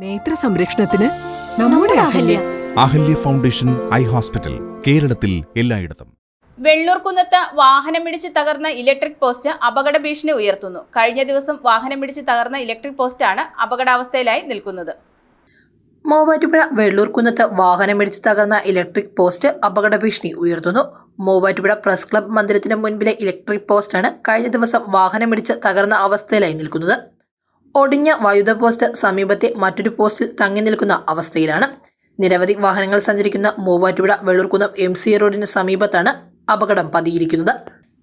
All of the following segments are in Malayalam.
നേത്ര സംരക്ഷണത്തിന് നമ്മുടെ അഹല്യ ഫൗണ്ടേഷൻ ഐ ഹോസ്പിറ്റൽ, കേരളത്തിൽ എല്ലായിടത്തും. വെള്ളൂർകുന്നത്ത് വാഹനമിടിച്ച് തകർന്ന ഇലക്ട്രിക് പോസ്റ്റ് അപകട ഭീഷണി ഉയർത്തുന്നു. കഴിഞ്ഞ ദിവസം വാഹനമിടിച്ച് തകർന്ന ഇലക്ട്രിക് പോസ്റ്റാണ് അപകടാവസ്ഥയിലായി നിൽക്കുന്നത്. മൂവാറ്റുപുഴ വെള്ളൂർകുന്നത്ത് വാഹനമിടിച്ച് തകർന്ന ഇലക്ട്രിക് പോസ്റ്റ് അപകട ഭീഷണി ഉയർത്തുന്നു. മൂവാറ്റുപുഴ പ്രസ് ക്ലബ് മന്ദിരത്തിന് മുൻപിലെ ഇലക്ട്രിക് പോസ്റ്റാണ് കഴിഞ്ഞ ദിവസം വാഹനമിടിച്ച് തകർന്ന അവസ്ഥയിലായി നിൽക്കുന്നത്. ഒടിഞ്ഞ വൈദ്യുത പോസ്റ്റ് സമീപത്തെ മറ്റൊരു പോസ്റ്റിൽ തങ്ങി നിൽക്കുന്ന അവസ്ഥയിലാണ്. നിരവധി വാഹനങ്ങൾ സഞ്ചരിക്കുന്ന മൂവാറ്റുപുഴ വെള്ളൂർകുന്നം MC റോഡിന് സമീപത്താണ് അപകടം പതിയിരിക്കുന്നത്.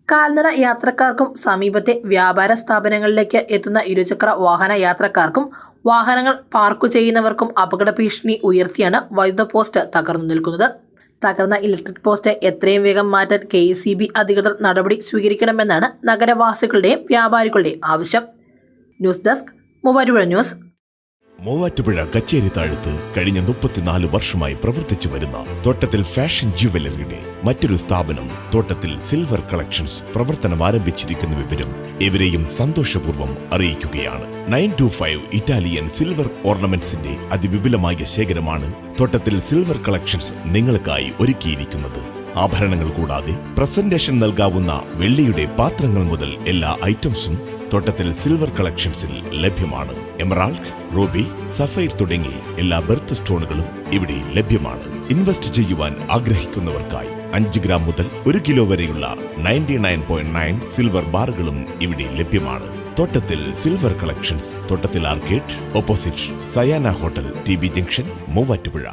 കാൽനട യാത്രക്കാർക്കും സമീപത്തെ വ്യാപാര സ്ഥാപനങ്ങളിലേക്ക് എത്തുന്ന ഇരുചക്ര വാഹന യാത്രക്കാർക്കും വാഹനങ്ങൾ പാർക്ക് ചെയ്യുന്നവർക്കും അപകട ഭീഷണി ഉയർത്തിയാണ് വൈദ്യുത പോസ്റ്റ് തകർന്നു നിൽക്കുന്നത്. തകർന്ന ഇലക്ട്രിക് പോസ്റ്റ് എത്രയും വേഗം മാറ്റാൻ KECB അധികൃതർ നടപടി സ്വീകരിക്കണമെന്നാണ് നഗരവാസികളുടെയും വ്യാപാരികളുടെയും ആവശ്യം. News desk Muvattupuzha news. Muvattupuzha കച്ചേരി താഴത്ത് കഴിഞ്ഞ 34 വർഷമായി പ്രവർത്തിച്ചു വരുന്ന തോട്ടത്തിൽ ഫാഷൻ ജുവലറിയുടെ മറ്റൊരു സ്ഥാപനം തോട്ടത്തിൽ സിൽവർ കളക്ഷൻസ് പ്രവർത്തനം ആരംഭിച്ചിരിക്കുന്ന വിവരം ഇവരെയും സന്തോഷപൂർവ്വം അറിയിക്കുകയാണ്. 925 ഇറ്റാലിയൻ സിൽവർ ഓർണമെന്റ്സിന്റെ അതിവിപുലമായ ശേഖരമാണ് തോട്ടത്തിൽ സിൽവർ കളക്ഷൻസ് നിങ്ങൾക്കായി ഒരുക്കിയിരിക്കുന്നത്. ആഭരണങ്ങൾ കൂടാതെ പ്രസന്റേഷൻ നൽകാവുന്ന വെള്ളിയുടെ പാത്രങ്ങൾ മുതൽ എല്ലാ ഐറ്റംസും തോട്ടത്തിൽ സിൽവർ കളക്ഷൻസിൽ ലഭ്യമാണ്. എമറാൾഡ്, റൂബി, സഫൈർ തുടങ്ങി എല്ലാ ബെർത്ത് സ്റ്റോണുകളും ഇവിടെ ലഭ്യമാണ്. ഇൻവെസ്റ്റ് ചെയ്യുവാൻ ആഗ്രഹിക്കുന്നവർക്കായി 5 ഗ്രാം മുതൽ 1 കിലോ വരെയുള്ള 99.9 സിൽവർ ബാറുകളും ഇവിടെ ലഭ്യമാണ്. തോട്ടത്തിൽ സിൽവർ കളക്ഷൻസ്, തോട്ടത്തിൽ arcade, opposite Sayana hotel, TB junction, Muvattupuzha.